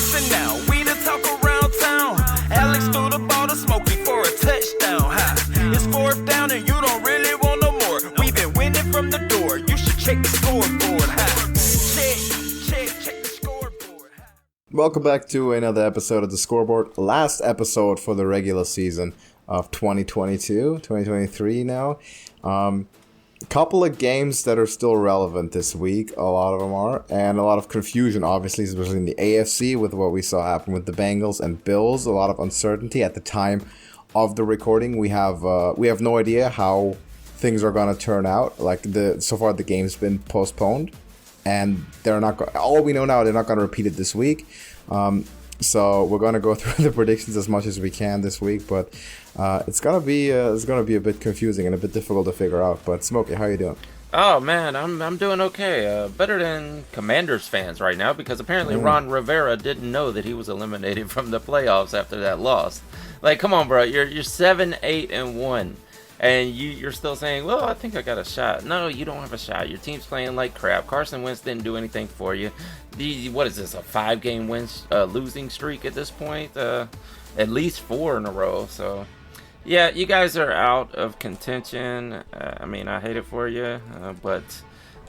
Listen now, we the talk around town. Alex threw the ball to Smokey for a touchdown. It's fourth down and you don't really want no more. We've been winning from the door. You should check the scoreboard. Check the scoreboard. Welcome back to another episode of the Scoreboard. Last episode for the regular season of 2023 now. Couple of games that are still relevant this week. A lot of them are. And a lot of confusion, obviously, especially in the AFC with what we saw happen with the Bengals and Bills. A lot of uncertainty at the time of the recording. We have no idea how things are going to turn out. So far the game's been postponed. And they're not. All we know now, they're not going to repeat it this week. So we're going to go through the predictions as much as we can this week, but it's gonna be a bit confusing and a bit difficult to figure out. But Smokey, how you doing? Oh man, I'm doing okay. Better than Commanders fans right now because apparently Ron Rivera didn't know that he was eliminated from the playoffs after that loss. Like, come on, bro, you're 7-8-1. And you're still saying, well, I think I got a shot. No, you don't have a shot. Your team's playing like crap. Carson Wentz didn't do anything for you. What is this, a 5-game losing streak at this point? At least 4 in a row. So, yeah, you guys are out of contention. I mean, I hate it for you, but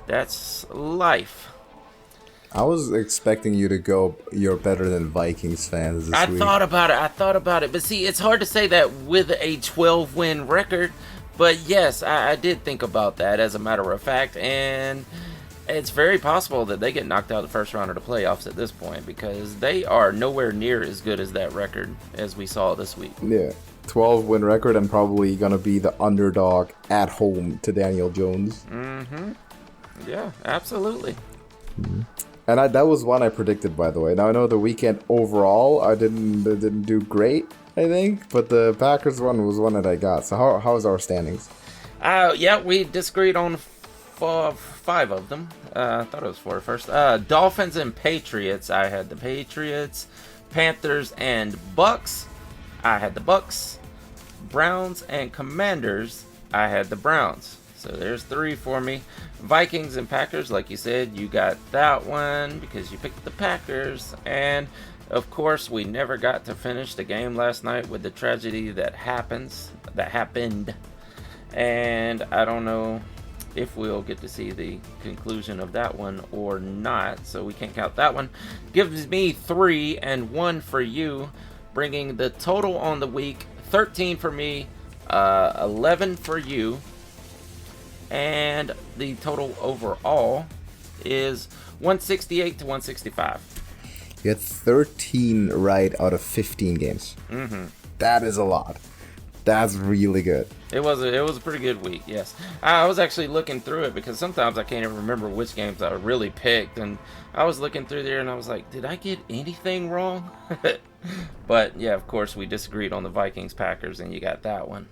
that's life. I was expecting you to go, you're better than Vikings fans this week. I thought about it. But see, it's hard to say that with a 12-win record. But yes, I did think about that as a matter of fact. And it's very possible that they get knocked out the first round of the playoffs at this point. Because they are nowhere near as good as that record as we saw this week. Yeah, 12-win record and probably going to be the underdog at home to Daniel Jones. Mm-hmm. Yeah, absolutely. Mm-hmm. And that was one I predicted, by the way. Now, I know the weekend overall, I didn't do great, I think. But the Packers one was one that I got. So how's our standings? Yeah, we disagreed on 5 of them. I thought it was 4 at first. Dolphins and Patriots. I had the Patriots. Panthers and Bucks. I had the Bucks. Browns and Commanders. I had the Browns. So there's 3 for me. Vikings and Packers, like you said, you got that one because you picked the Packers. And, of course, we never got to finish the game last night with the tragedy that happened. And I don't know if we'll get to see the conclusion of that one or not. So we can't count that one. Gives me 3 and 1 for you, bringing the total on the week 13 for me, 11 for you. And the total overall is 168 to 165. You had 13 right out of 15 games. Mm-hmm. That is a lot. That's really good. It was a pretty good week, yes. I was actually looking through it because sometimes I can't even remember which games I really picked. And I was looking through there and I was like, did I get anything wrong? But, yeah, of course, we disagreed on the Vikings-Packers and you got that one.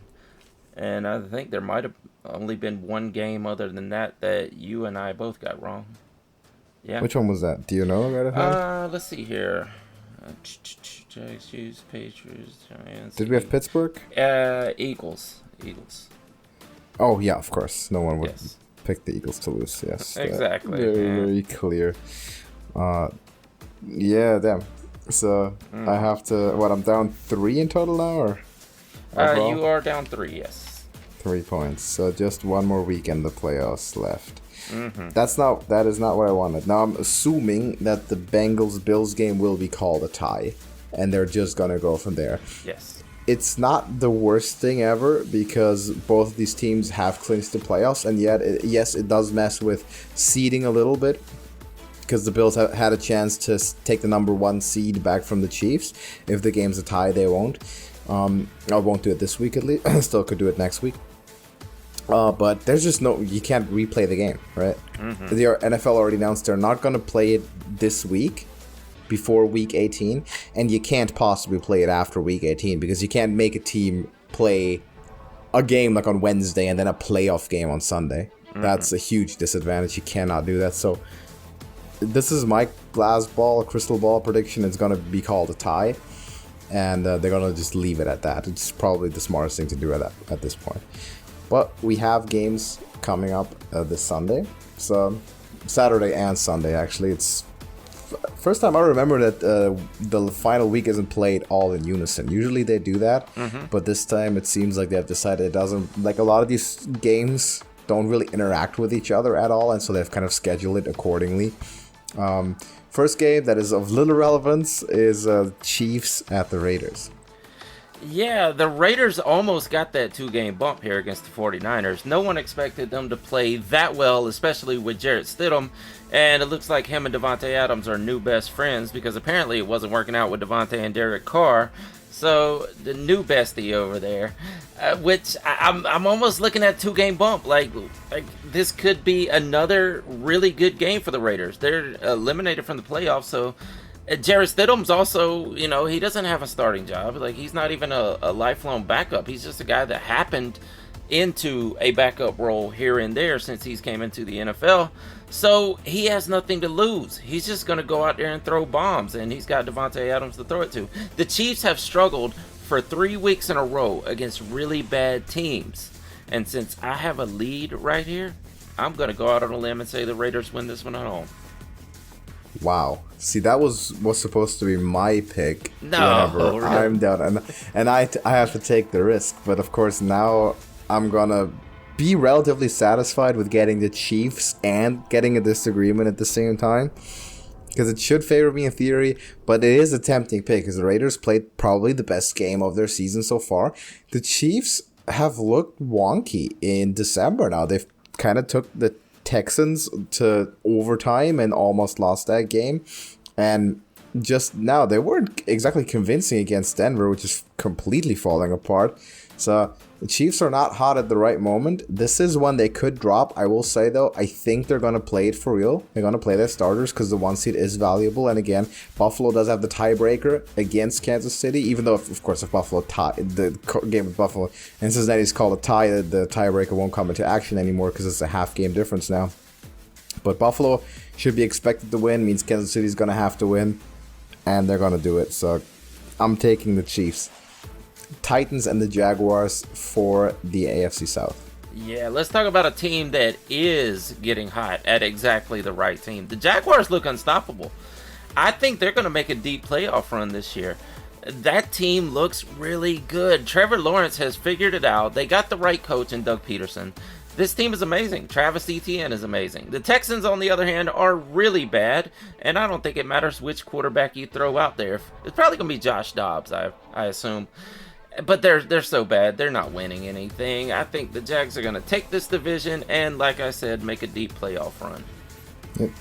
And I think there might have only been one game other than that you and I both got wrong. Yeah. Which one was that? Do you know? Let's see here. Jags, Chiefs, Patriots, Giants. Did we have Pittsburgh? Eagles. Oh, yeah, of course. No one would pick the Eagles to lose. Yes. Exactly. Very clear. Yeah, damn. So I have to, I'm down 3 in total now, or? You are down 3, yes. 3 points. So just one more week and the playoffs left. Mm-hmm. That is not what I wanted. Now I'm assuming that the Bengals-Bills game will be called a tie, and they're just gonna go from there. Yes. It's not the worst thing ever because both of these teams have clinched the playoffs, and yet, it does mess with seeding a little bit because the Bills have had a chance to take the number 1 seed back from the Chiefs. If the game's a tie, they won't. I won't do it this week at least. Still could do it next week. But there's just you can't replay the game, right? Mm-hmm. The NFL already announced they're not going to play it this week before week 18, and you can't possibly play it after week 18 because you can't make a team play a game like on Wednesday and then a playoff game on Sunday. Mm-hmm. That's a huge disadvantage. You cannot do that. So this is my crystal ball prediction. It's going to be called a tie. And they're going to just leave it at that. It's probably the smartest thing to do at this point. But we have games coming up this Sunday. So Saturday and Sunday, actually. It's first time I remember that the final week isn't played all in unison. Usually they do that, but this time it seems like they have decided it doesn't. Like a lot of these games don't really interact with each other at all, and so they've kind of scheduled it accordingly. First game that is of little relevance is Chiefs at the Raiders. Yeah, the Raiders almost got that 2-game bump here against the 49ers. No one expected them to play that well, especially with Jarrett Stidham. And it looks like him and Devontae Adams are new best friends because apparently it wasn't working out with Devontae and Derek Carr. So the new bestie over there, which I'm almost looking at 2-game bump. Like this could be another really good game for the Raiders. They're eliminated from the playoffs, so Jarrett Stidham's also, he doesn't have a starting job. Like he's not even a lifelong backup. He's just a guy that happened into a backup role here and there since he's came into the NFL. So he has nothing to lose. He's just going to go out there and throw bombs, and he's got Devontae Adams to throw it to. The Chiefs have struggled for 3 weeks in a row against really bad teams. And since I have a lead right here, I'm going to go out on a limb and say the Raiders win this one at home. Wow. See, that was supposed to be my pick. No, really? I'm down, and I have to take the risk. But of course, now I'm gonna be relatively satisfied with getting the Chiefs and getting a disagreement at the same time, because it should favor me in theory. But it is a tempting pick because the Raiders played probably the best game of their season so far. The Chiefs have looked wonky in December. Now they've kind of took the Texans to overtime and almost lost that game, and just now they weren't exactly convincing against Denver, which is completely falling apart. So the Chiefs are not hot at the right moment. This is one they could drop. I will say though, I think they're going to play it for real. They're going to play their starters because the 1 seed is valuable. And again, Buffalo does have the tiebreaker against Kansas City, even though of course if Buffalo tie the game with Buffalo and Cincinnati is called a tie, the tiebreaker won't come into action anymore because it's a half game difference now. But Buffalo should be expected to win, means Kansas City is going to have to win, and they're going to do it. So I'm taking the Chiefs. Titans and the Jaguars for the AFC South. Yeah, let's talk about a team that is getting hot at exactly the right team. The Jaguars look unstoppable. I think they're going to make a deep playoff run this year. That team looks really good. Trevor Lawrence has figured it out. They got the right coach in Doug Peterson. This team is amazing. Travis Etienne is amazing. The Texans, on the other hand, are really bad, and I don't think it matters which quarterback you throw out there. It's probably going to be Josh Dobbs, I assume. But they're so bad, they're not winning anything. I think the Jags are going to take this division and, like I said, make a deep playoff run.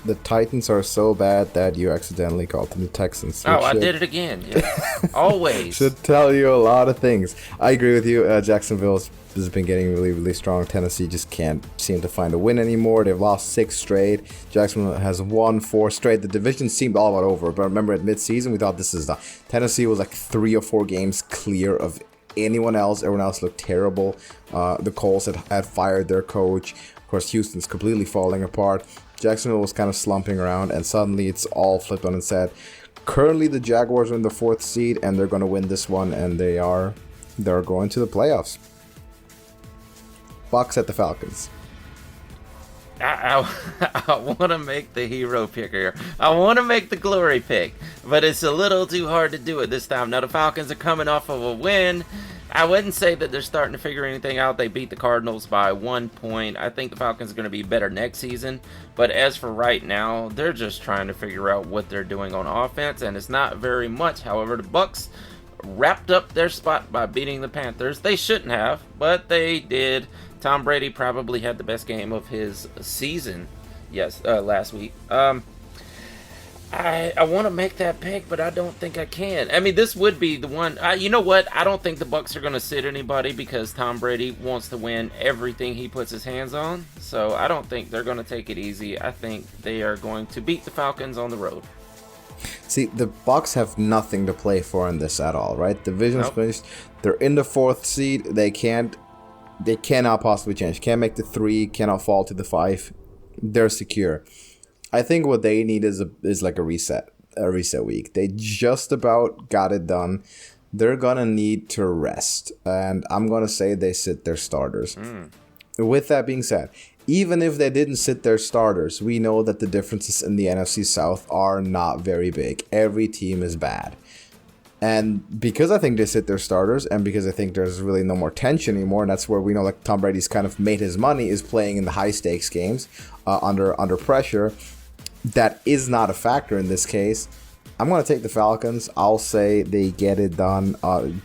The Titans are so bad that you accidentally called them the Texans. I did it again. Yeah. Always. Should tell you a lot of things. I agree with you. Jacksonville has been getting really, really strong. Tennessee just can't seem to find a win anymore. They've lost 6 straight. Jacksonville has won 4 straight. The division seemed all but over. But remember, at midseason, we thought this is Tennessee was like 3 or 4 games clear of anyone else. Everyone else looked terrible. The Colts had fired their coach. Of course, Houston's completely falling apart. Jacksonville was kind of slumping around, and suddenly it's all flipped on its head. Currently, the Jaguars are in the 4th seed, and they're going to win this one, and they're going to the playoffs. Bucks at the Falcons. I want to make the hero pick here. I want to make the glory pick, but it's a little too hard to do it this time. Now, the Falcons are coming off of a win. I wouldn't say that they're starting to figure anything out. They beat the Cardinals by 1 point. I think the Falcons are going to be better next season. But as for right now, they're just trying to figure out what they're doing on offense, and it's not very much. However, the Bucks wrapped up their spot by beating the Panthers. They shouldn't have, but they did. Tom Brady probably had the best game of his season. Last week. I want to make that pick, but I don't think I can. I mean, this would be the one. You know what? I don't think the Bucks are going to sit anybody because Tom Brady wants to win everything he puts his hands on. So I don't think they're going to take it easy. I think they are going to beat the Falcons on the road. See, the Bucks have nothing to play for in this at all, right? Division's finished. They're in the 4th seed. They cannot possibly change. Can't make the 3. Cannot fall to the 5. They're secure. I think what they need is like a reset week. They just about got it done. They're gonna need to rest, and I'm gonna say they sit their starters. With that being said, even if they didn't sit their starters, we know that the differences in the NFC South are not very big. Every team is bad. And because I think they sit their starters, and because I think there's really no more tension anymore, and that's where we know like Tom Brady's kind of made his money, is playing in the high stakes games under pressure. That is not a factor in this case. I'm going to take the Falcons. I'll say they get it done,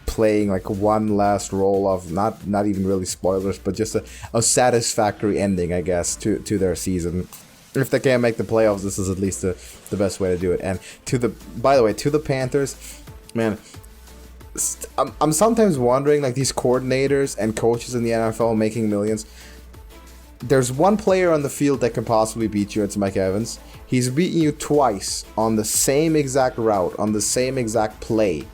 playing like one last roll of not even really spoilers, but just a satisfactory ending, I guess, to their season. If they can't make the playoffs, this is at least the best way to do it. And by the way, to the Panthers, man, I'm sometimes wondering, like, these coordinators and coaches in the NFL making millions. There's one player on the field that can possibly beat you. It's Mike Evans. He's beaten you twice on the same exact route, on the same exact play,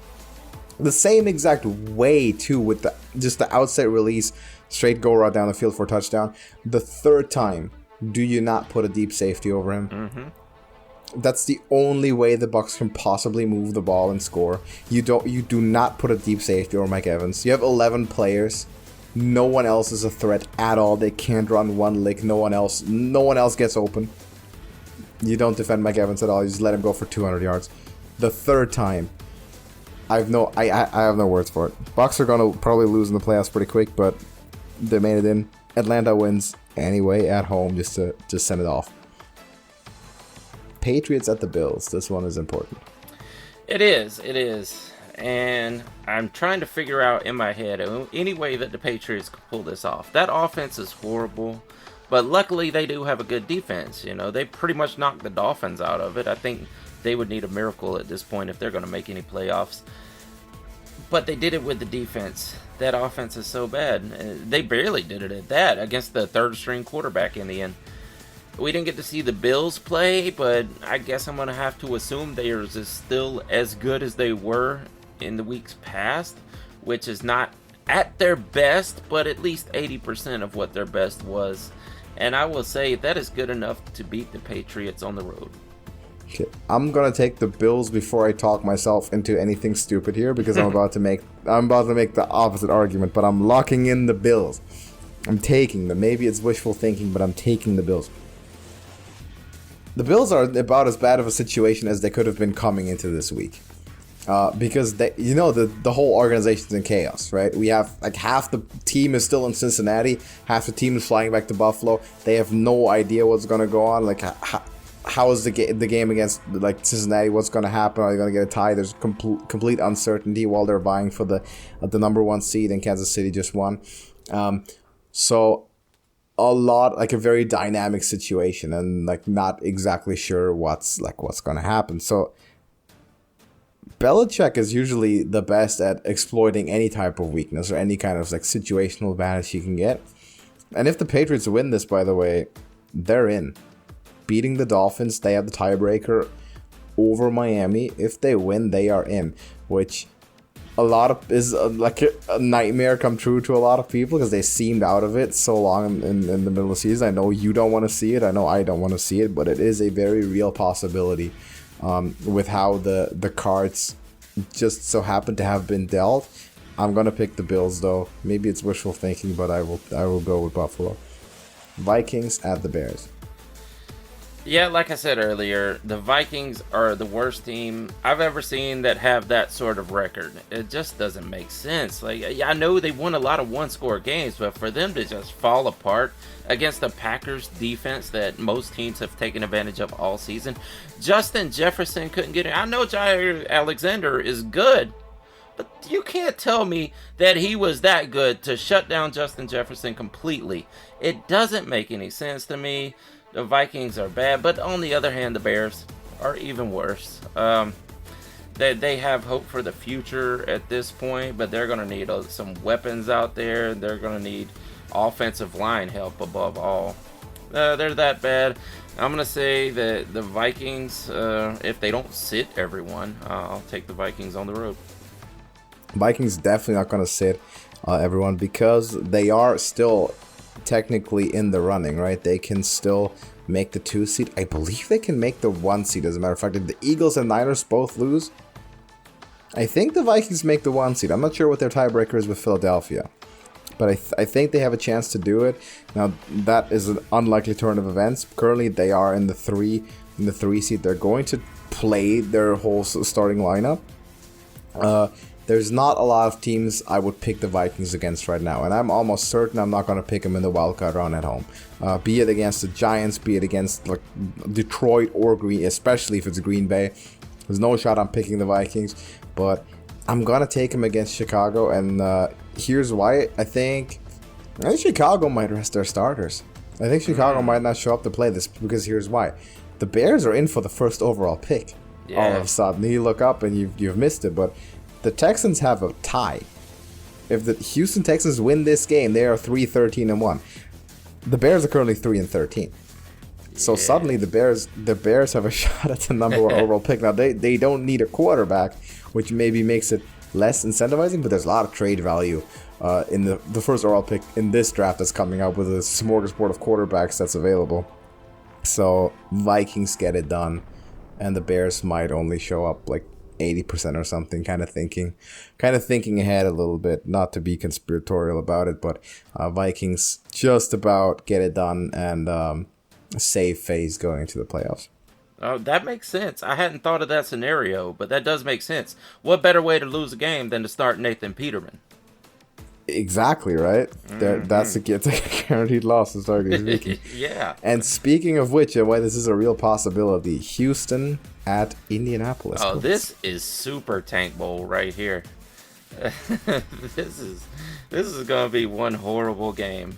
the same exact way too, with just the outside release, straight go right down the field for a touchdown. The third time, do you not put a deep safety over him? Mm-hmm. That's the only way the Bucs can possibly move the ball and score. You do not put a deep safety over Mike Evans. You have 11 players. No one else is a threat at all. They can't run one lick. No one else gets open. You don't defend Mike Evans at all. You just let him go for 200 yards. The third time, I have no words for it. Bucs are gonna probably lose in the playoffs pretty quick, but they made it in. Atlanta wins anyway at home, just to send it off. Patriots at the Bills. This one is important. It is. And I'm trying to figure out in my head any way that the Patriots could pull this off. That offense is horrible, but luckily they do have a good defense. You know, they pretty much knocked the Dolphins out of it. I think they would need a miracle at this point if they're going to make any playoffs. But they did it with the defense. That offense is so bad. They barely did it at that against the third-string quarterback in the end. We didn't get to see the Bills play, but I guess I'm going to have to assume they are still as good as they were in the weeks past, which is not at their best, but at least 80% of what their best was. And I will say that is good enough to beat the Patriots on the road. Okay, I'm gonna take the Bills before I talk myself into anything stupid here, because I'm about to make the opposite argument, but I'm locking in the Bills. I'm taking them. Maybe it's wishful thinking, but I'm taking the Bills. The Bills are about as bad of a situation as they could have been coming into this week. Because the whole organization's in chaos, right? We have like half the team is still in Cincinnati, half the team is flying back to Buffalo. They have no idea what's going to go on. Like, how is the game against like Cincinnati? What's going to happen? Are they going to get a tie? There's complete uncertainty while they're vying for the number one seed, and Kansas City just won. So a very dynamic situation, and like not exactly sure what's going to happen. So Belichick is usually the best at exploiting any type of weakness or any kind of like situational advantage he can get. And if the Patriots win this, by the way, they're in. Beating the Dolphins, they have the tiebreaker over Miami. If they win, they are in, which is like a nightmare come true to a lot of people, because they seemed out of it so long in the middle of the season. I know you don't want to see it. I know I don't want to see it, but it is a very real possibility. With how the cards just so happen to have been dealt. I'm gonna pick the Bills though. Maybe it's wishful thinking, but I will go with Buffalo. Vikings at the Bears. Yeah, like I said earlier, the Vikings are the worst team I've ever seen that have that sort of record. It just doesn't make sense. Like, I know they won a lot of one-score games, but for them to just fall apart against the Packers defense that most teams have taken advantage of all season. Justin Jefferson couldn't get it. I know Jair Alexander is good, but you can't tell me that he was that good to shut down Justin Jefferson completely. It doesn't make any sense to me. The Vikings are bad, but on the other hand, the Bears are even worse. They have hope for the future at this point, but they're going to need some weapons out there. They're going to need offensive line help above all. They're that bad. I'm going to say that the Vikings, if they don't sit everyone, I'll take the Vikings on the road. Vikings definitely not going to sit everyone, because they are still technically in the running, right? They can still make the 2 seed. I believe they can make the 1 seed, as a matter of fact. If the Eagles and Niners both lose, I think the Vikings make the 1 seed. I'm not sure what their tiebreaker is with Philadelphia. but I think they have a chance to do it. Now that is an unlikely turn of events. Currently, they are in the three seed. They're going to play their whole starting lineup. There's not a lot of teams I would pick the Vikings against right now, and I'm almost certain I'm not going to pick them in the wildcard round at home. Be it against the Giants, be it against like Detroit or Green, especially if it's Green Bay. There's no shot I'm picking the Vikings, but I'm going to take them against Chicago, and here's why. I think Chicago might rest their starters. I think Chicago might not show up to play this, because here's why. The Bears are in for the first overall pick. Yeah. All of a sudden, you look up and you've missed it, but the Texans have a tie. If the Houston Texans win this game, they are 3-13-1. The Bears are currently 3-13. So suddenly the Bears have a shot at the number 1 overall pick. Now they don't need a quarterback, which maybe makes it less incentivizing, but there's a lot of trade value in the first overall pick in this draft that's coming up, with a smorgasbord of quarterbacks that's available. So Vikings get it done, and the Bears might only show up like 80% or something, kind of thinking ahead a little bit, not to be conspiratorial about it, but Vikings just about get it done, and a safe phase going into the playoffs. Oh, that makes sense. I hadn't thought of that scenario, but that does make sense. What better way to lose a game than to start Nathan Peterman? Exactly, right? Mm-hmm. That's a guaranteed loss to start this week. Yeah. And speaking of which, and why this is a real possibility, Houston at Indianapolis. Oh, this is Super Tank Bowl right here. This is going to be one horrible game.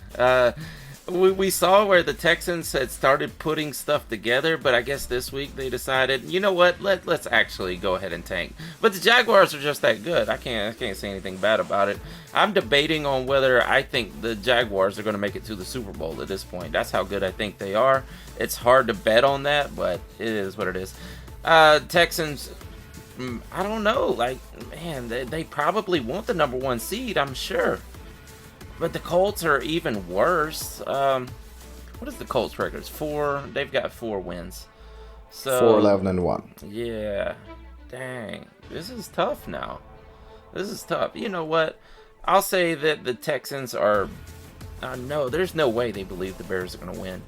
We saw where the Texans had started putting stuff together, but I guess this week they decided, you know what, let's actually go ahead and tank. But the Jaguars are just that good. I can't say anything bad about it. I'm debating on whether I think the Jaguars are going to make it to the Super Bowl at this point. That's how good I think they are. It's hard to bet on that, but it is what it is. Texans, I don't know. Like, man, they probably want the number 1 seed, I'm sure. But the Colts are even worse. What is the Colts record? It's 4. They've got 4 wins. So 4-11-1. Yeah. Dang. This is tough now. This is tough. You know what? I'll say that the Texans are... no, there's no way they believe the Bears are going to win.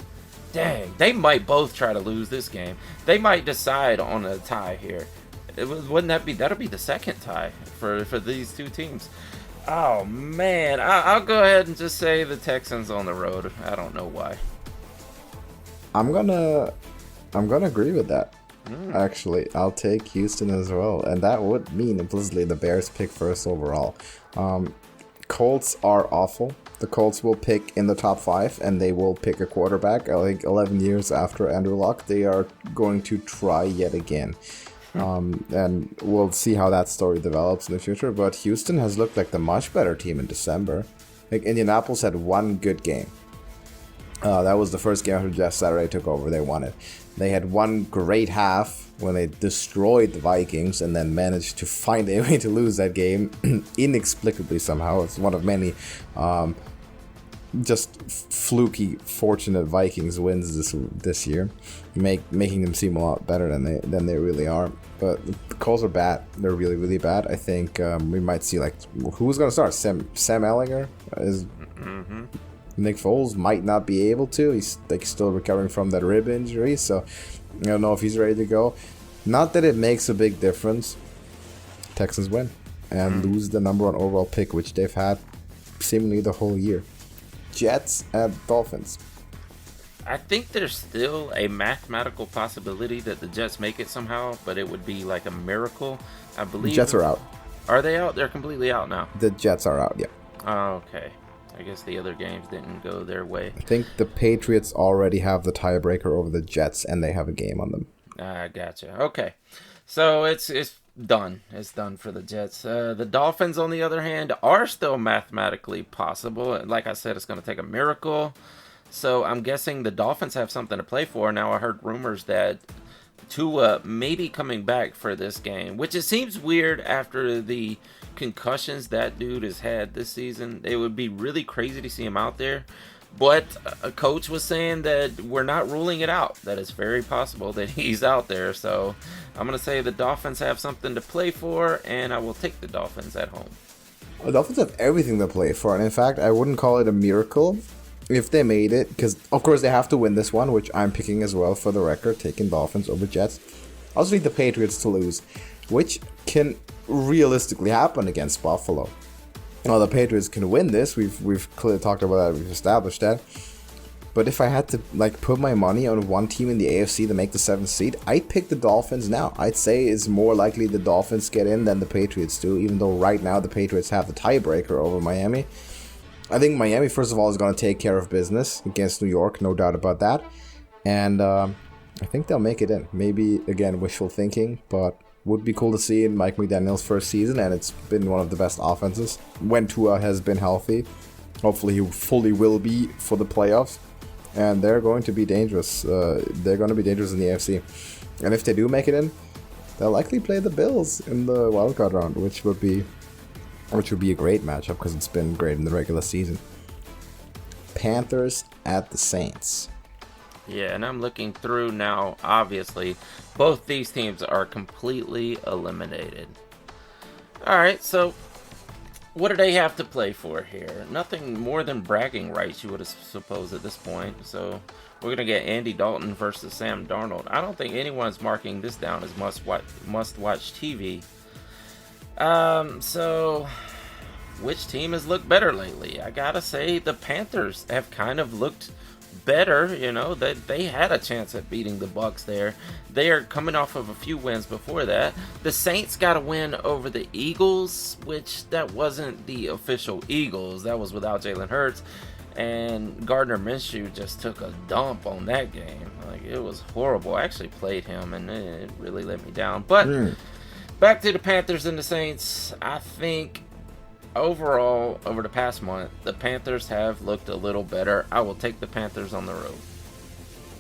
Dang. They might both try to lose this game. They might decide on a tie here. Wouldn't that be... That'll be the second tie for these two teams. Oh, man. I'll go ahead and just say the Texans on the road. I don't know why. I'm gonna agree with that. Actually, I'll take Houston as well. And that would mean implicitly the Bears pick first overall. Colts are awful. The Colts will pick in the top 5, and they will pick a quarterback. I think 11 years after Andrew Luck, they are going to try yet again. And we'll see how that story develops in the future. But Houston has looked like the much better team in December. Like, Indianapolis had one good game. That was the first game after Jeff Saturday took over. They won it. They had one great half when they destroyed the Vikings, and then managed to find a way to lose that game inexplicably somehow. It's one of many just fluky, fortunate Vikings wins this year, making them seem a lot better than they really are. But the Colts are bad. They're really, really bad. I think we might see, like, who's going to start? Sam Ehlinger is. Mm-hmm. Nick Foles might not be able to. He's like still recovering from that rib injury, so I don't know if he's ready to go. Not that it makes a big difference. Texans win and lose the number 1 overall pick, which they've had seemingly the whole year. Jets at Dolphins. I think there's still a mathematical possibility that the Jets make it somehow, but it would be like a miracle. I believe. Jets are out. Are they out? They're completely out now. The Jets are out, yeah. Oh, okay. I guess the other games didn't go their way. I think the Patriots already have the tiebreaker over the Jets, and they have a game on them. Gotcha. Okay. So it's done. It's done for the Jets. The Dolphins, on the other hand, are still mathematically possible. Like I said, it's going to take a miracle. So I'm guessing the Dolphins have something to play for. Now, I heard rumors that Tua may be coming back for this game, which it seems weird after the concussions that dude has had this season. It would be really crazy to see him out there. But a coach was saying that we're not ruling it out, that it's very possible that he's out there. So I'm going to say the Dolphins have something to play for, and I will take the Dolphins at home. The Dolphins have everything to play for, and in fact, I wouldn't call it a miracle if they made it, because of course they have to win this one, which I'm picking as well for the record, taking Dolphins over Jets. I also need the Patriots to lose, which can realistically happen against Buffalo. Well, the Patriots can win this. We've clearly talked about that. We've established that. But if I had to put my money on one team in the AFC to make the 7th seed, I'd pick the Dolphins now. I'd say it's more likely the Dolphins get in than the Patriots do, even though right now the Patriots have the tiebreaker over Miami. I think Miami, first of all, is going to take care of business against New York, no doubt about that. And I think they'll make it in. Maybe, again, wishful thinking, but would be cool to see in Mike McDaniel's first season, and it's been one of the best offenses when Tua has been healthy. Hopefully he fully will be for the playoffs. And they're going to be dangerous. They're going to be dangerous in the AFC. And if they do make it in, they'll likely play the Bills in the wildcard round, which would be a great matchup because it's been great in the regular season. Panthers at the Saints. Yeah, and I'm looking through now. Obviously, both these teams are completely eliminated. All right, so what do they have to play for here? Nothing more than bragging rights, you would suppose at this point. So we're going to get Andy Dalton versus Sam Darnold. I don't think anyone's marking this down as must-watch TV. So which team has looked better lately? I got to say the Panthers have kind of looked better. You know, they had a chance at beating the Bucs there. They are coming off of a few wins before that. The Saints got a win over the Eagles, which that wasn't the official Eagles. That was without Jalen Hurts. And Gardner Minshew just took a dump on that game. Like, it was horrible. I actually played him, and it really let me down. But back to the Panthers and the Saints. I think overall, over the past month, the Panthers have looked a little better. I will take the Panthers on the road.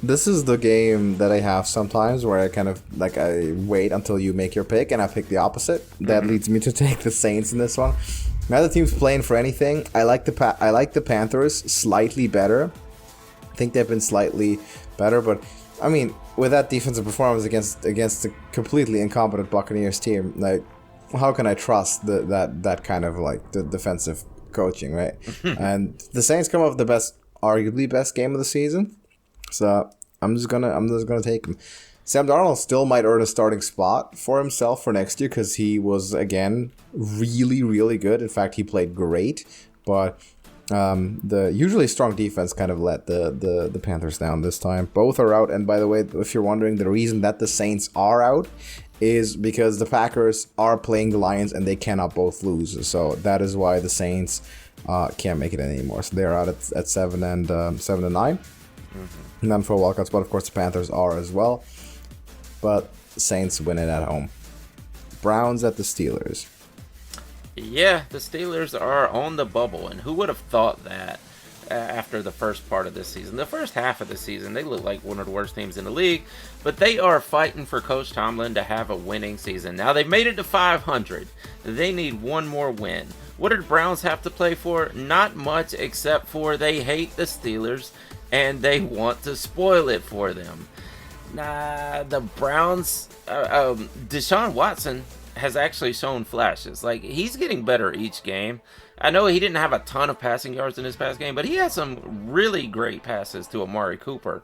This is the game that I have sometimes where I kind of I wait until you make your pick and I pick the opposite. That leads me to take the Saints in this one. Neither team's playing for anything. I like the Panthers slightly better. I think they've been slightly better, but I mean, with that defensive performance against a completely incompetent Buccaneers team, how can I trust that kind of the defensive coaching, right? And the Saints come up with the arguably best game of the season, so I'm just gonna take him. Sam Darnold still might earn a starting spot for himself for next year because he was again really, really good. In fact, he played great, but the usually strong defense kind of let the Panthers down this time. Both are out, and by the way, if you're wondering, the reason that the Saints are out is because the Packers are playing the Lions and they cannot both lose. So that is why the Saints can't make it anymore. So they're out at 7 and 9. And then for a wildcard spot, of course, the Panthers are as well. But the Saints win it at home. Browns at the Steelers. Yeah, the Steelers are on the bubble, and who would have thought that after the first part of this season? The first half of the season, they look like one of the worst teams in the league, but they are fighting for Coach Tomlin to have a winning season. Now, they've made it to 500. They need one more win. What do the Browns have to play for? Not much, except for they hate the Steelers, and they want to spoil it for them. Nah, the Browns, Deshaun Watson has actually shown flashes. He's getting better each game. I know he didn't have a ton of passing yards in his past game, but he had some really great passes to Amari Cooper.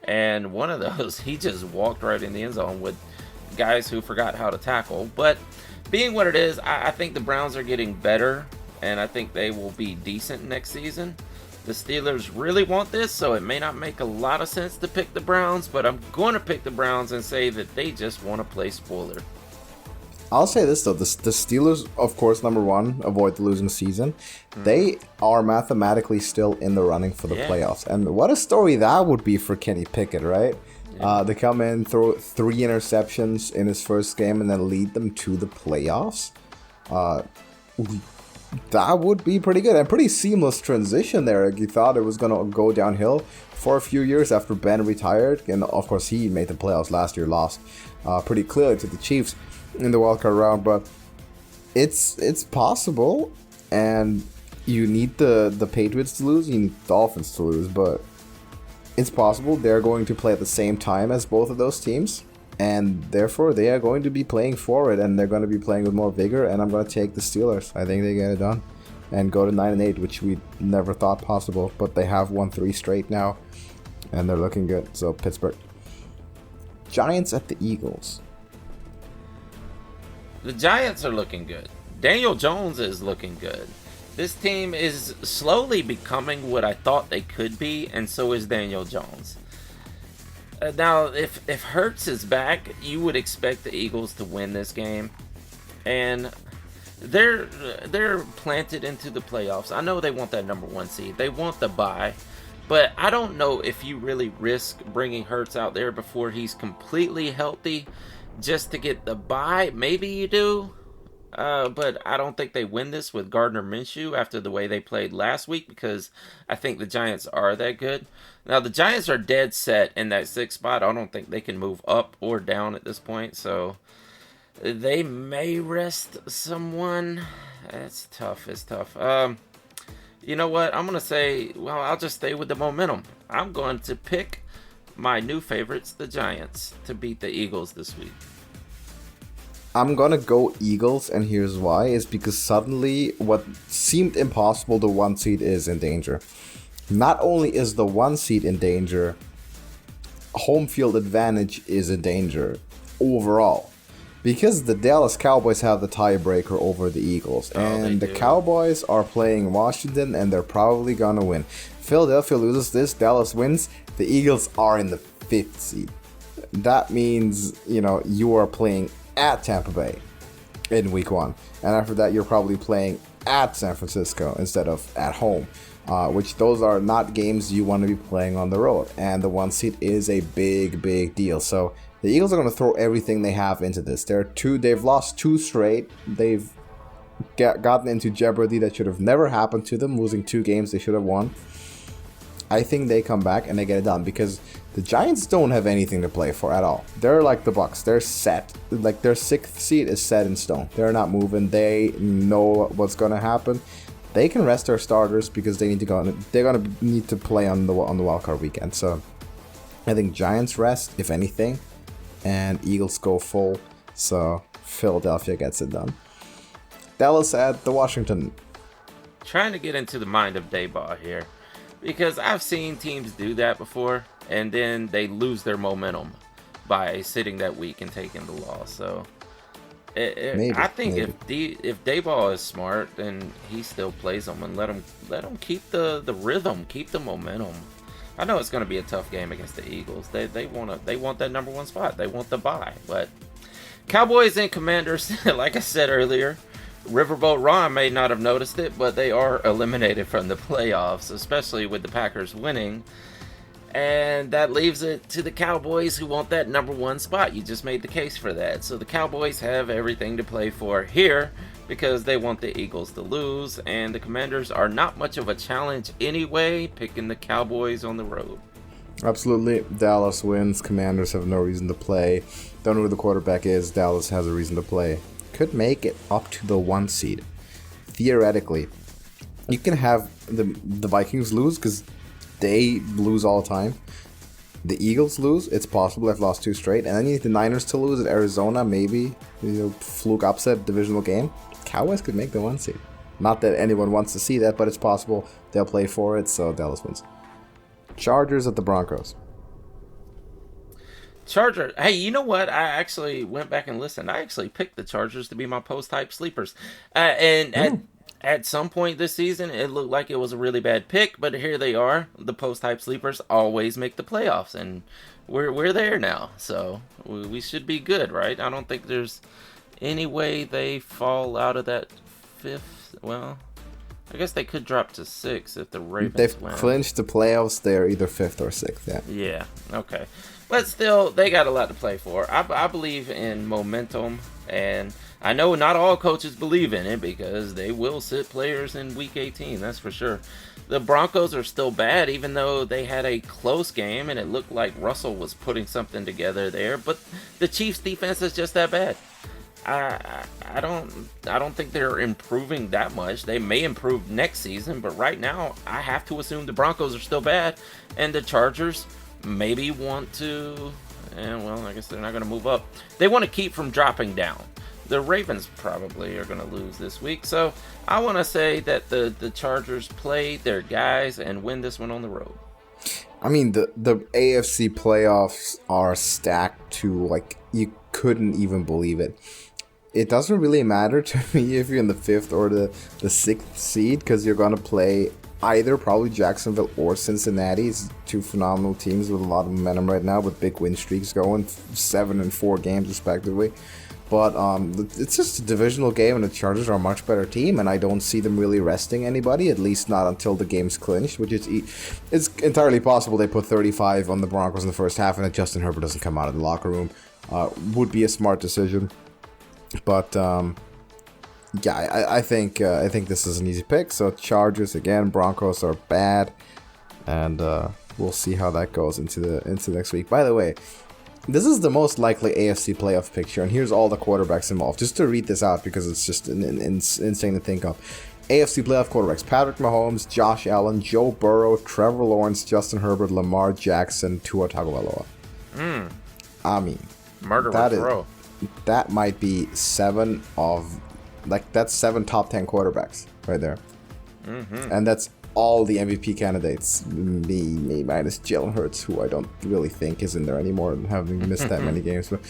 And one of those, he just walked right in the end zone with guys who forgot how to tackle. But being what it is, I think the Browns are getting better, and I think they will be decent next season. The Steelers really want this, so it may not make a lot of sense to pick the Browns, but I'm going to pick the Browns and say that they just want to play spoiler. I'll say this, though. The Steelers, of course, number one, avoid the losing season. They are mathematically still in the running for the playoffs. And what a story that would be for Kenny Pickett, right? Yeah. They come in, throw 3 interceptions in his first game, and then lead them to the playoffs. That would be pretty good. And pretty seamless transition there. You thought it was going to go downhill for a few years after Ben retired. And, of course, he made the playoffs last year, lost pretty clearly to the Chiefs in the wildcard round. But it's possible. And you need the Patriots to lose. You need the Dolphins to lose. But it's possible. They're going to play at the same time as both of those teams. And therefore, they are going to be playing forward, and they're going to be playing with more vigor. And I'm going to take the Steelers. I think they get it done and go to 9-8, which we never thought possible. But they have won 3 straight now, and they're looking good. So Pittsburgh. Giants at the Eagles. The Giants are looking good. Daniel Jones is looking good. This team is slowly becoming what I thought they could be, and so is Daniel Jones. Now, if Hurts is back, you would expect the Eagles to win this game, and they're planted into the playoffs. I know they want that number 1 seed. They want the bye, but I don't know if you really risk bringing Hurts out there before he's completely healthy just to get the bye. Maybe you do, but I don't think they win this with Gardner Minshew after the way they played last week, because I think the Giants are that good. Now, the Giants are dead set in that 6th spot. I don't think they can move up or down at this point, so they may rest someone. It's tough. You know what? I'm going to say, well, I'll just stay with the momentum. I'm going to pick my new favorites, the Giants, to beat the Eagles this week. I'm going to go Eagles, and here's why. Is because suddenly what seemed impossible, the 1 seed is in danger. Not only is the 1 seed in danger, home field advantage is in danger overall. Because the Dallas Cowboys have the tiebreaker over the Eagles. And the Cowboys are playing Washington, and they're probably going to win. Philadelphia loses this, Dallas wins, the Eagles are in the 5th seed. That means, you are playing at Tampa Bay in week 1. And after that, you're probably playing at San Francisco instead of at home. Which those are not games you want to be playing on the road. And the 1 seed is a big, big deal. So the Eagles are going to throw everything they have into this. They've lost 2 straight. They've gotten into jeopardy that should have never happened to them, losing 2 games they should have won. I think they come back and they get it done, because the Giants don't have anything to play for at all. They're like the Bucs. They're set. Like, their 6th seed is set in stone. They're not moving. They know what's going to happen. They can rest their starters because they need to go. They're gonna need to play on the wildcard weekend. So I think Giants rest, if anything, and Eagles go full. So Philadelphia gets it done. Dallas at the Washington. Trying to get into the mind of Daboll here, because I've seen teams do that before, and then they lose their momentum by sitting that week and taking the loss. So. I think if Daboll is smart, then he still plays them and let him keep the rhythm, keep the momentum. I know it's going to be a tough game against the Eagles. They want that number 1 spot. They want the bye. But Cowboys and Commanders, like I said earlier, Riverboat Ron may not have noticed it, but they are eliminated from the playoffs, especially with the Packers winning. And that leaves it to the Cowboys, who want that number 1 spot. You just made the case for that. So the Cowboys have everything to play for here because they want the Eagles to lose. And the Commanders are not much of a challenge anyway, picking the Cowboys on the road. Absolutely. Dallas wins. Commanders have no reason to play. Don't know who the quarterback is. Dallas has a reason to play. Could make it up to the 1 seed. Theoretically, you can have the Vikings lose because they lose all the time. The Eagles lose, it's possible. They've lost 2 straight. And then you need the Niners to lose at Arizona, maybe. Fluke upset, divisional game. Cowboys could make the 1 seed. Not that anyone wants to see that, but it's possible. They'll play for it, so Dallas wins. Chargers at the Broncos. Chargers. Hey, you know what? I actually went back and listened. I actually picked the Chargers to be my post-hype sleepers. At some point this season, it looked like it was a really bad pick, but here they are. The post-hype sleepers always make the playoffs, and we're there now. So we should be good, right? I don't think there's any way they fall out of that 5th. Well, I guess they could drop to 6 if the Ravens They've win. clinched the playoffs. They're either 5th or 6th, yeah. Yeah, okay. But still, they got a lot to play for. I believe in momentum, and I know not all coaches believe in it because they will sit players in Week 18, that's for sure. The Broncos are still bad, even though they had a close game, and it looked like Russell was putting something together there. But the Chiefs' defense is just that bad. I don't think they're improving that much. They may improve next season, but right now I have to assume the Broncos are still bad, and the Chargers maybe want to And, well, I guess they're not going to move up. They want to keep from dropping down. The Ravens probably are going to lose this week. So I want to say that the Chargers play their guys and win this one on the road. I mean, the AFC playoffs are stacked to, like, you couldn't even believe it. It doesn't really matter to me if you're in the 5th or the 6th seed, because you're going to play either probably Jacksonville or Cincinnati. It's two phenomenal teams with a lot of momentum right now, with big win streaks going, 7 and 4 games respectively. But it's just a divisional game, and the Chargers are a much better team, and I don't see them really resting anybody, at least not until the game's clinched, which it's entirely possible they put 35 on the Broncos in the first half, and that Justin Herbert doesn't come out of the locker room. Would be a smart decision. But, yeah, I think this is an easy pick. So Chargers, again, Broncos are bad, and we'll see how that goes into next week. By the way, this is the most likely AFC playoff picture, and here's all the quarterbacks involved. Just to read this out, because it's just insane to think of. AFC playoff quarterbacks: Patrick Mahomes, Josh Allen, Joe Burrow, Trevor Lawrence, Justin Herbert, Lamar Jackson, Tua Tagovailoa. I mean, murderer's row. That might be 7 of, like, that's 7 top 10 quarterbacks right there. And that's all the MVP candidates, me minus Jalen Hurts, who I don't really think is in there anymore, having missed that many games. But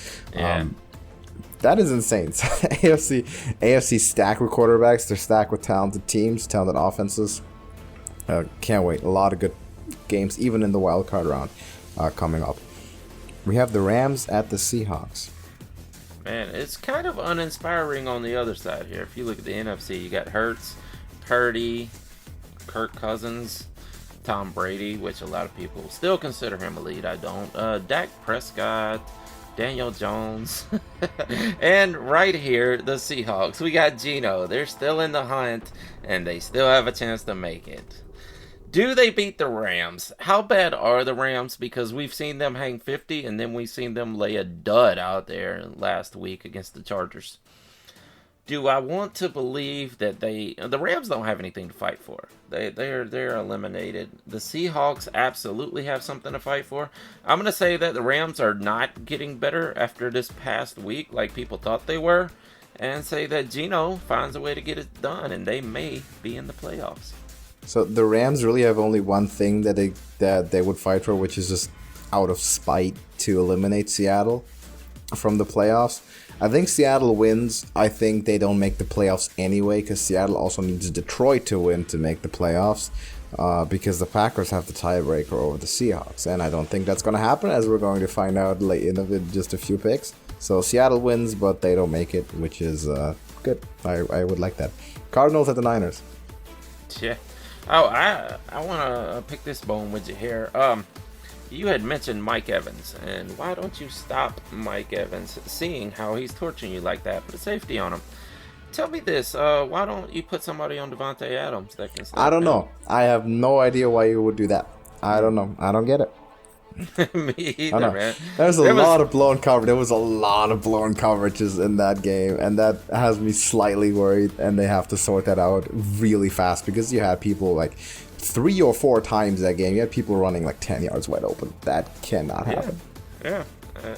that is insane. So, AFC stacked with quarterbacks. They're stacked with talented teams, talented offenses. Can't wait. A lot of good games, even in the wild card round, coming up. We have the Rams at the Seahawks. Man, it's kind of uninspiring on the other side here. If you look at the NFC, you got Hurts, Purdy, Kirk Cousins, Tom Brady, which a lot of people still consider him elite. I don't. Dak Prescott, Daniel Jones, and right here, the Seahawks. We got Geno. They're still in the hunt, and they still have a chance to make it. Do they beat the Rams? How bad are the Rams? Because we've seen them hang 50, and then we've seen them lay a dud out there last week against the Chargers. Do I want to believe that the Rams don't have anything to fight for? They're eliminated. The Seahawks absolutely have something to fight for. I'm going to say that the Rams are not getting better after this past week like people thought they were, and say that Geno finds a way to get it done, and they may be in the playoffs. So the Rams really have only one thing that they would fight for, which is just out of spite to eliminate Seattle from the playoffs. I think Seattle wins. I think they don't make the playoffs anyway, because Seattle also needs Detroit to win to make the playoffs, because the Packers have the tiebreaker over the Seahawks, and I don't think that's going to happen, as we're going to find out late in just a few picks. So Seattle wins, but they don't make it, which is good. I would like that. Cardinals at the Niners. Yeah. Oh, I want to pick this bone with you here. You had mentioned Mike Evans, and why don't you stop Mike Evans, seeing how he's torturing you like that? Put a safety on him. Tell me this, why don't you put somebody on Devontae Adams that can stop I don't him? know. I have no idea why you would do that. I don't know. I don't get it. Me either, man. There was a lot of blown coverages in that game, and that has me slightly worried, and they have to sort that out really fast, because you had people like 3 or 4 times that game. You had people running like 10 yards wide open. That cannot happen. Yeah,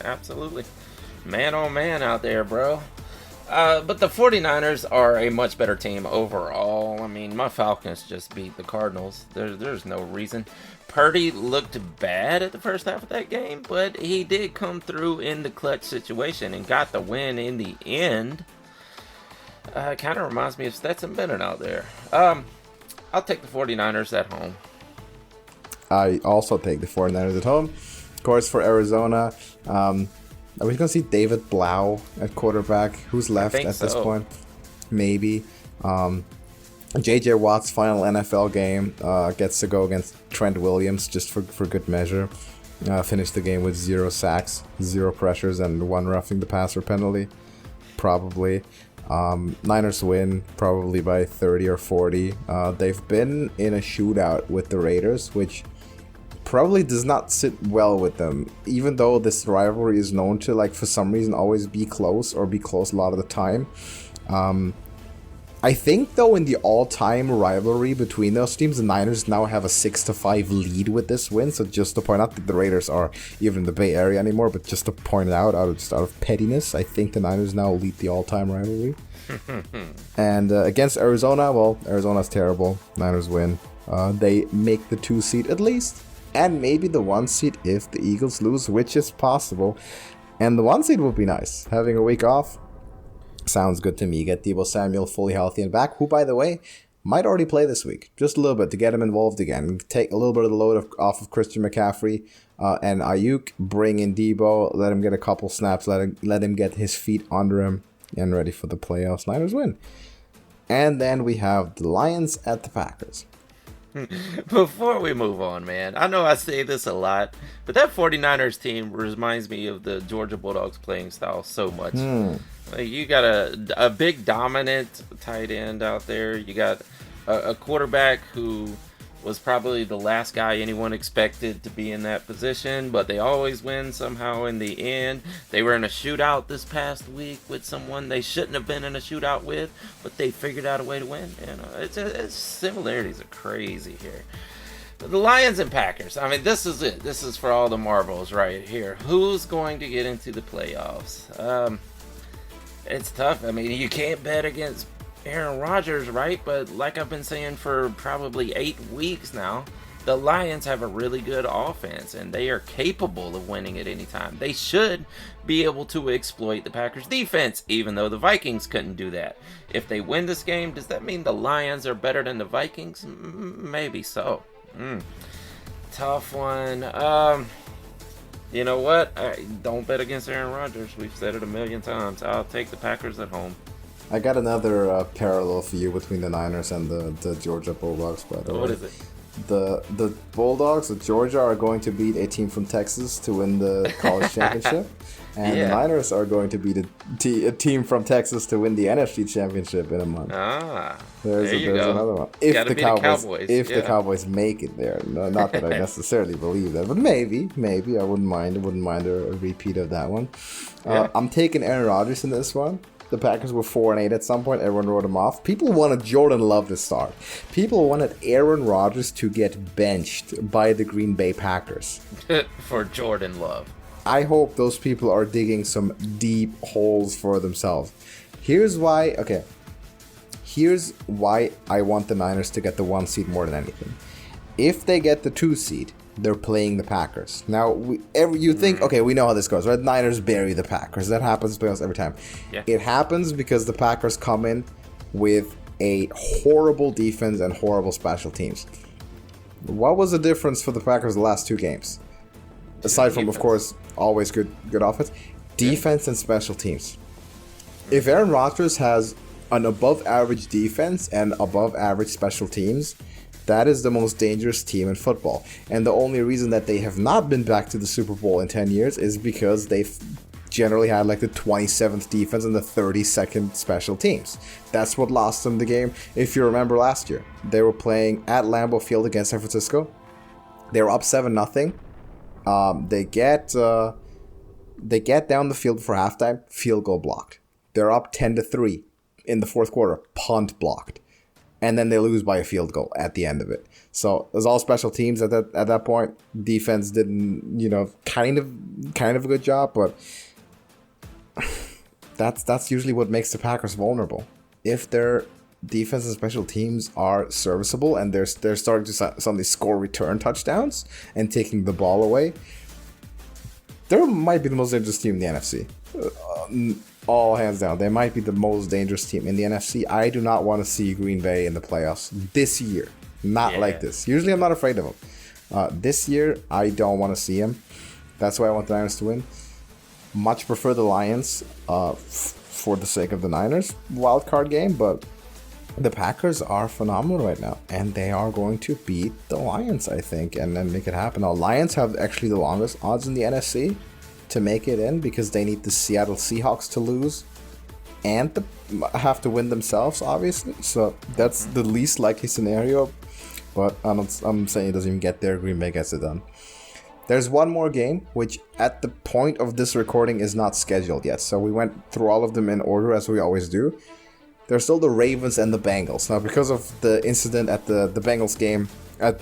absolutely. Man on man out there, bro. But the 49ers are a much better team overall. I mean, my Falcons just beat the Cardinals. There's no reason. Purdy looked bad at the first half of that game, but he did come through in the clutch situation and got the win in the end. Kind of reminds me of Stetson Bennett out there. I'll take the 49ers at home. I also take the 49ers at home. Of course, for Arizona, are we going to see David Blau at quarterback? Who's left at this point? Maybe. J.J. Watt's final NFL game gets to go against Trent Williams, just for good measure. Finished the game with 0 sacks, 0 pressures, and 1 roughing the passer penalty. Probably. Niners win, probably by 30 or 40. They've been in a shootout with the Raiders, which probably does not sit well with them, even though this rivalry is known to, like, for some reason always be close, or be close a lot of the time. I think, though, in the all-time rivalry between those teams, the Niners now have a 6-5 lead with this win. So just to point out that the Raiders are even in the Bay Area anymore, but just to point it out, out of pettiness, I think the Niners now lead the all-time rivalry. And against Arizona, well, Arizona's terrible. Niners win. They make the 2 seed at least, and maybe the 1 seed if the Eagles lose, which is possible. And the 1 seed would be nice. Having a week off sounds good to me. Get Deebo Samuel fully healthy and back, who, by the way, might already play this week. Just a little bit to get him involved again. Take a little bit of the load off of Christian McCaffrey and Ayuk. Bring in Deebo. Let him get a couple snaps. Let him get his feet under him and ready for the playoffs. Niners win. And then we have the Lions at the Packers. Before we move on, man, I know I say this a lot, but that 49ers team reminds me of the Georgia Bulldogs playing style so much. Like, you got a big dominant tight end out there. You got a quarterback who was probably the last guy anyone expected to be in that position, but they always win somehow in the end. They were in a shootout this past week with someone they shouldn't have been in a shootout with, but they figured out a way to win. You know, it's similarities are crazy here. The Lions and Packers. I mean, this is it. This is for all the marbles right here. Who's going to get into the playoffs? It's tough. I mean, you can't bet against Aaron Rodgers, right? But like I've been saying for probably 8 weeks now, the Lions have a really good offense, and they are capable of winning at any time. They should be able to exploit the Packers' defense, even though the Vikings couldn't do that. If they win this game, does that mean the Lions are better than the Vikings? Maybe so. Tough one. You know what? Don't bet against Aaron Rodgers. We've said it a million times. I'll take the Packers at home. I got another parallel for you between the Niners and the Georgia Bulldogs, by the way. What is it? The Bulldogs of Georgia are going to beat a team from Texas to win the college championship. And the Niners are going to beat a team from Texas to win the NFC championship in a month. There's another one. If the Cowboys make it there. No, not that I necessarily believe that, but maybe I wouldn't mind a repeat of that one. I'm taking Aaron Rodgers in this one. The Packers were 4-8 at some point. Everyone wrote him off. People wanted Jordan Love to start. People wanted Aaron Rodgers to get benched by the Green Bay Packers. For Jordan Love. I hope those people are digging some deep holes for themselves. Here's why I want the Niners to get the 1 seed more than anything. If they get the 2 seed, they're playing the Packers. Now, you think, okay, we know how this goes, right? Niners bury the Packers. That happens to us every time. Yeah. It happens because the Packers come in with a horrible defense and horrible special teams. What was the difference for the Packers the last 2 games? Aside from, of course, always good offense. Defense and special teams. If Aaron Rodgers has an above-average defense and above-average special teams, that is the most dangerous team in football. And the only reason that they have not been back to the Super Bowl in 10 years is because they've generally had like the 27th defense and the 32nd special teams. That's what lost them the game. If you remember last year, they were playing at Lambeau Field against San Francisco. They were up 7-0. They get down the field for halftime, field goal blocked. They're up 10-3 in the fourth quarter, punt blocked. And then they lose by a field goal at the end of it. So it was all special teams at that point. Defense didn't, kind of a good job, but that's usually what makes the Packers vulnerable. If their defense and special teams are serviceable and they're starting to suddenly score return touchdowns and taking the ball away, they might be the most dangerous team in the NFC. All hands down, they might be the most dangerous team in the NFC. I do not want to see Green Bay in the playoffs this year. Not like this. Usually I'm not afraid of them. This year, I don't want to see them. That's why I want the Niners to win. Much prefer the Lions for the sake of the Niners wild card game, but the Packers are phenomenal right now, and they are going to beat the Lions, I think, and then make it happen. Now, Lions have actually the longest odds in the NFC to make it in because they need the Seattle Seahawks to lose and have to win themselves, obviously. So that's the least likely scenario, but I'm saying it doesn't even get there. Green Bay gets it done. There's one more game, which at the point of this recording is not scheduled yet. So we went through all of them in order as we always do. They're still the Ravens and the Bengals. Now, because of the incident at the Bengals game at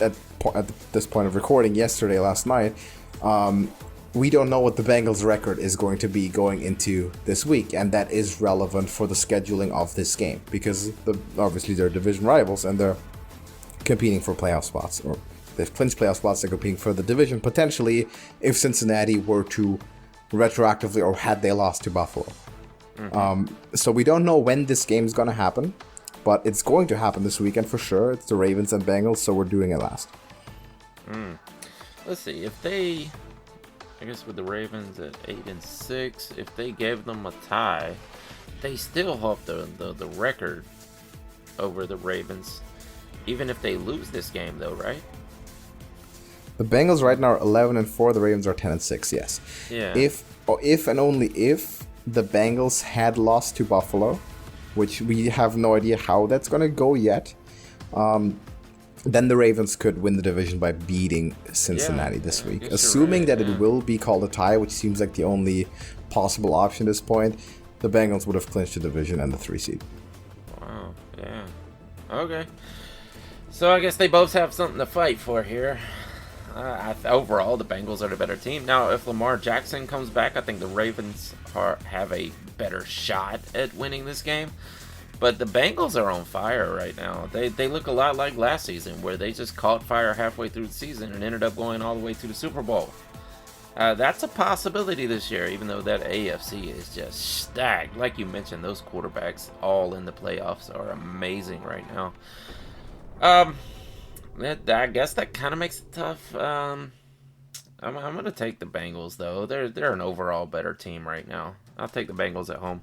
this point of recording last night, we don't know what the Bengals record is going to be going into this week, and that is relevant for the scheduling of this game because obviously they're division rivals and they're competing for playoff spots, or they've clinched playoff spots. They're competing for the division potentially if Cincinnati were to retroactively, or had they lost to Buffalo. So we don't know when this game is going to happen, but it's going to happen this weekend for sure. It's the Ravens and Bengals, so we're doing it last. Let's see, if they, I guess with the Ravens at 8-6, if they gave them a tie, they still have the record over the Ravens, even if they lose this game though, right? The Bengals right now are 11-4. The Ravens are 10-6. Yes. Yeah. If and only if the Bengals had lost to Buffalo, which we have no idea how that's gonna go yet, then the Ravens could win the division by beating Cincinnati this week. Assuming that it will be called a tie, which seems like the only possible option at this point, the Bengals would have clinched the division and the 3 seed. Wow. Yeah. Okay. So I guess they both have something to fight for here. Overall, the Bengals are the better team. Now, if Lamar Jackson comes back, I think the Ravens have a better shot at winning this game. But the Bengals are on fire right now. They look a lot like last season, where they just caught fire halfway through the season and ended up going all the way to the Super Bowl. That's a possibility this year, even though that AFC is just stacked. Like you mentioned, those quarterbacks all in the playoffs are amazing right now. I guess that kind of makes it tough. I'm going to take the Bengals, though. They're an overall better team right now. I'll take the Bengals at home.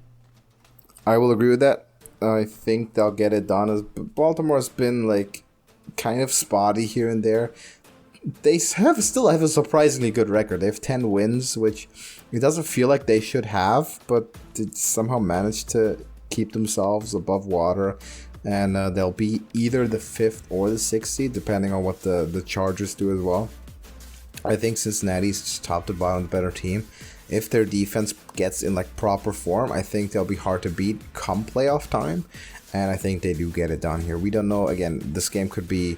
I will agree with that. I think they'll get it done. As Baltimore's been like kind of spotty here and there. They still have a surprisingly good record. They have 10 wins, which it doesn't feel like they should have, but they somehow managed to keep themselves above water. And they'll be either the 5th or the 6th seed, depending on what the Chargers do as well. I think Cincinnati's just top to bottom the better team. If their defense gets in like proper form, I think they'll be hard to beat come playoff time. And I think they do get it done here. We don't know. Again, this game could be...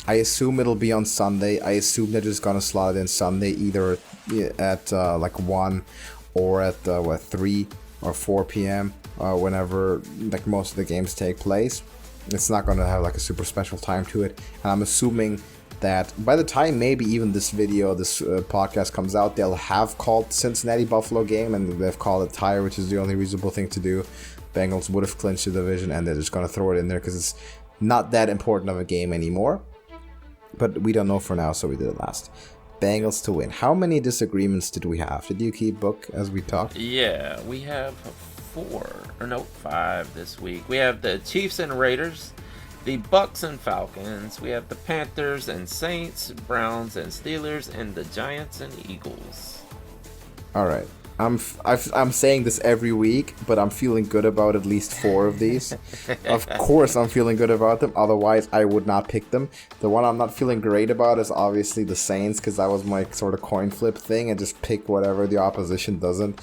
I assume it'll be on Sunday. I assume they're just going to slot it in Sunday, either at like 1 or at 3 or 4 p.m. Whenever like most of the games take place. It's not going to have like a super special time to it. And I'm assuming that by the time maybe even this podcast comes out, they'll have called Cincinnati Buffalo game and they've called it tie, which is the only reasonable thing to do. Bengals would have clinched the division and they're just going to throw it in there because it's not that important of a game anymore. But we don't know for now, so we did it last. Bengals to win. How many disagreements did we have? Did you keep book as we talked? Yeah, we have 5 this week. We have the Chiefs and Raiders, the Bucks and Falcons. We have the Panthers and Saints, Browns and Steelers, and the Giants and Eagles. All right. I'm saying this every week, but I'm feeling good about at least 4 of these. Of course, I'm feeling good about them. Otherwise, I would not pick them. The one I'm not feeling great about is obviously the Saints, because that was my sort of coin flip thing and just pick whatever the opposition doesn't.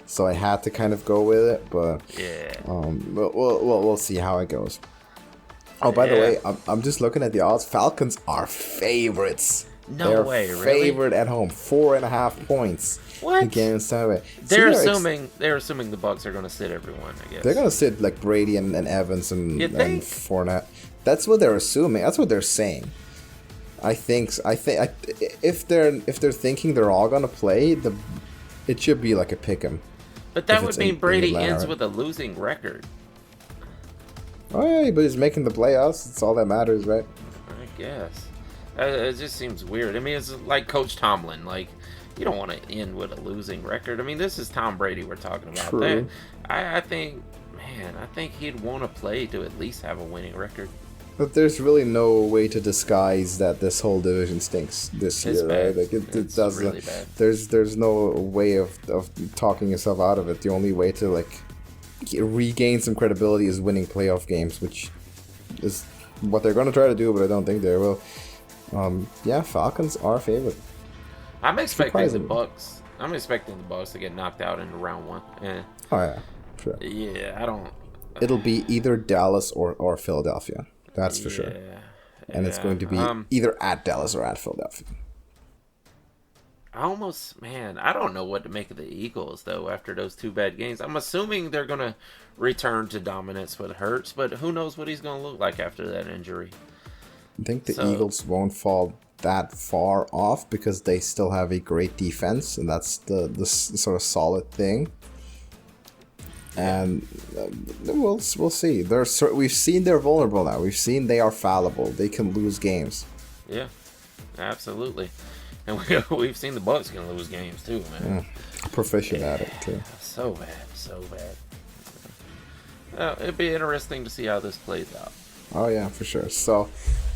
So I had to kind of go with it, but yeah, we'll see how it goes. Oh, by the way, I'm just looking at the odds. Falcons are favorites. They're favored really? At home, 4.5 points. What? Against they're assuming the Bucks are going to sit everyone. I guess they're going to sit like Brady and Evans and Fournette. That's what they're assuming. That's what they're saying. I think if they're thinking they're all going to play, it should be like a pick'em. But that would mean Brady ends with a losing record. Oh yeah, but he's making the playoffs. That's all that matters, right? I guess. It just seems weird. I mean, it's like Coach Tomlin. Like, you don't want to end with a losing record. I mean, this is Tom Brady we're talking about. True. I think he'd want to play to at least have a winning record. But there's really no way to disguise that this whole division stinks this year, right? Like it does. Really bad. There's no way of talking yourself out of it. The only way to like regain some credibility is winning playoff games, which is what they're going to try to do, but I don't think they will. Falcons are favorite. I'm expecting the Bucks. I'm expecting the Bucks to get knocked out in round 1. Oh yeah, sure. Yeah, I don't. it'll be either Dallas or Philadelphia. That's for sure. And it's going to be either at Dallas or at Philadelphia. I don't know what to make of the Eagles, though, after those 2 bad games. I'm assuming they're going to return to dominance with Hurts, but who knows what he's going to look like after that injury. I think the Eagles won't fall that far off because they still have a great defense, and that's the sort of solid thing. And we'll see. We've seen they're vulnerable now. We've seen they are fallible. They can lose games. Yeah, absolutely. And we've seen the Bucs can lose games too, man. Proficient at it too. So bad. It'd be interesting to see how this plays out. Oh yeah, for sure. So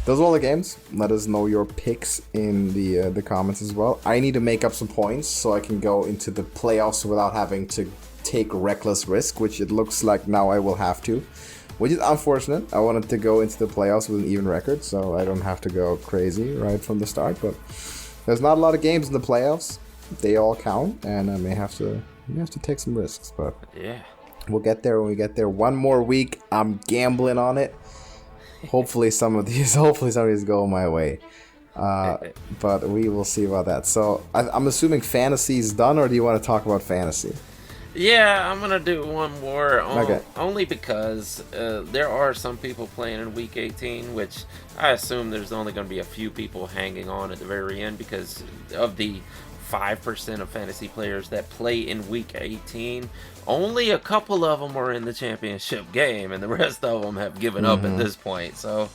those are all the games. Let us know your picks in the comments as well. I need to make up some points so I can go into the playoffs without having to take reckless risk, which it looks like now I will have to, which is unfortunate. I wanted to go into the playoffs with an even record, so I don't have to go crazy right from the start. But there's not a lot of games in the playoffs. They all count, and I may have to take some risks. But yeah, we'll get there when we get there. One more week. I'm gambling on it. Hopefully some of these go my way. But we will see about that. So I'm assuming fantasy is done, or do you want to talk about fantasy? Yeah, I'm going to do one more, Okay. only because there are some people playing in Week 18, which I assume there's only going to be a few people hanging on at the very end because of the 5% of fantasy players that play in Week 18. Only a couple of them are in the championship game, and the rest of them have given up at this point. So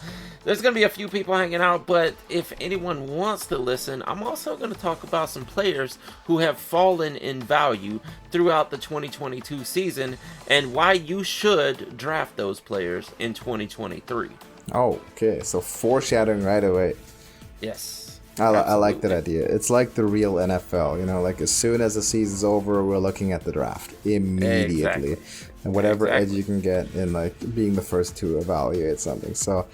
there's going to be a few people hanging out, but if anyone wants to listen, I'm also going to talk about some players who have fallen in value throughout the 2022 season and why you should draft those players in 2023. Oh, okay. So foreshadowing right away. Yes. I like that idea. It's like the real NFL, like as soon as the season's over, we're looking at the draft immediately. Exactly. And whatever edge you can get in like being the first to evaluate something. So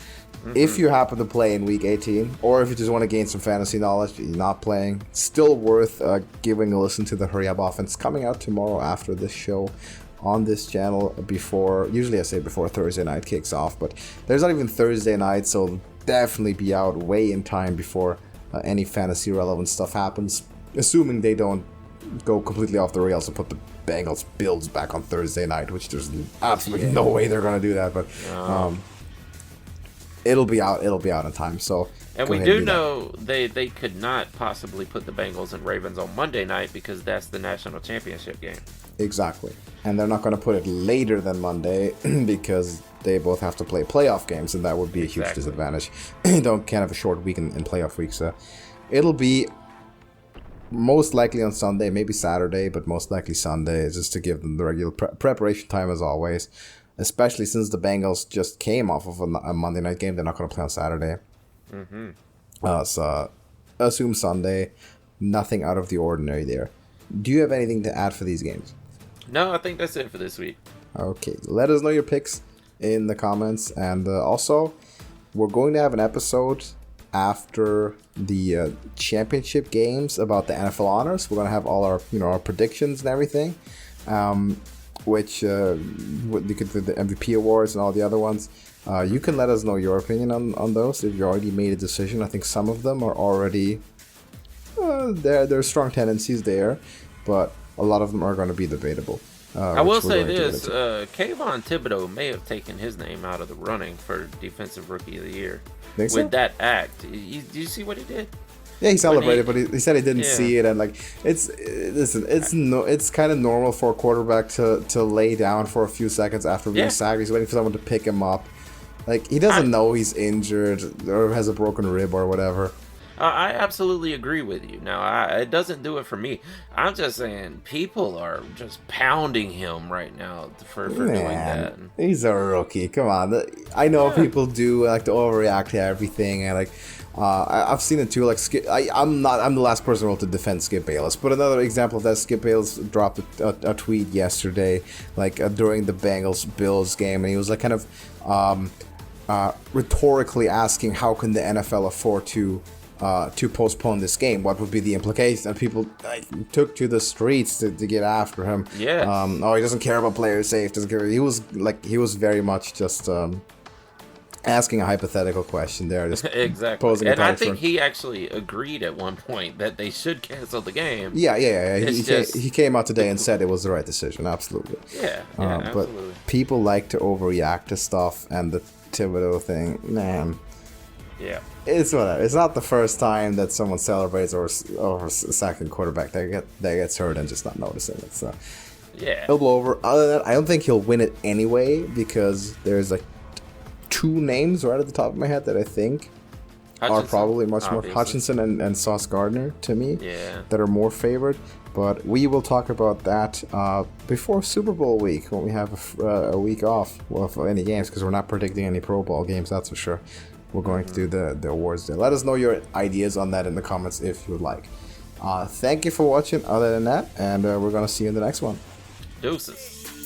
if you happen to play in Week 18, or if you just want to gain some fantasy knowledge but you're not playing, still worth giving a listen to the Hurry Up Offense coming out tomorrow after this show on this channel usually I say before Thursday night kicks off, but there's not even Thursday night, so it'll definitely be out way in time before any fantasy relevant stuff happens, assuming they don't go completely off the rails and put the Bengals Bills back on Thursday night, which there's absolutely no way they're going to do that, but it'll be out in time. So and we do know they could not possibly put the Bengals and Ravens on Monday night because that's the national championship game. Exactly. And they're not going to put it later than Monday because they both have to play playoff games, and that would be a huge disadvantage. Can't have a short week in playoff week, so it'll be most likely on Sunday, maybe Saturday, but most likely Sunday, just to give them the regular preparation time as always, especially since the Bengals just came off of a Monday night game. They're not going to play on Saturday. So assume Sunday. Nothing out of the ordinary there. Do you have anything to add for these games? No, I think that's it for this week. Okay, let us know your picks in the comments, and also we're going to have an episode after the championship games about the NFL honors. We're going to have all our our predictions and everything, which you could do the MVP awards and all the other ones. You can let us know your opinion on those if you already made a decision. I think some of them are already there are strong tendencies there, but a lot of them are going to be debatable. I will say this, Kayvon Thibodeau may have taken his name out of the running for Defensive Rookie of the Year with that act. Did you see what he did? Yeah, he celebrated, but he said he didn't see it, and like it's kind of normal for a quarterback to lay down for a few seconds after being sacked. He's waiting for someone to pick him up. Like he doesn't know he's injured or has a broken rib or whatever. I absolutely agree with you. Now, it doesn't do it for me. I'm just saying people are just pounding him right now for doing that. He's a rookie. Come on. I know people do like to overreact to everything, and like I've seen it too. Like I'm the last person in the world to defend Skip Bayless, but another example of that, Skip Bayless dropped a tweet yesterday, like during the Bengals Bills game, and he was like kind of rhetorically asking how can the NFL afford to to postpone this game? What would be the implications? And people took to the streets to get after him. Yeah. Oh, he doesn't care about player safety. Doesn't care. He was very much just asking a hypothetical question there. Just exactly. Posing and I think he actually agreed at one point that they should cancel the game. Yeah. He came out today and said it was the right decision. Absolutely. Yeah, absolutely. But people like to overreact to stuff, and the Thibodeau thing, man. Yeah. It's whatever. It's not the first time that someone celebrates or a second quarterback that gets hurt and just not noticing it. So yeah, he'll blow over. Other than that, I don't think he'll win it anyway, because there's like 2 names right at the top of my head that I think are probably much more Hutchinson and Sauce Gardner to me. Yeah. That are more favored. But we will talk about that before Super Bowl week, when we have a week off of any games, because we're not predicting any Pro Bowl games, that's for sure. We're going to do the awards there. Let us know your ideas on that in the comments if you would like. Thank you for watching other than that, and we're going to see you in the next one. Deuces.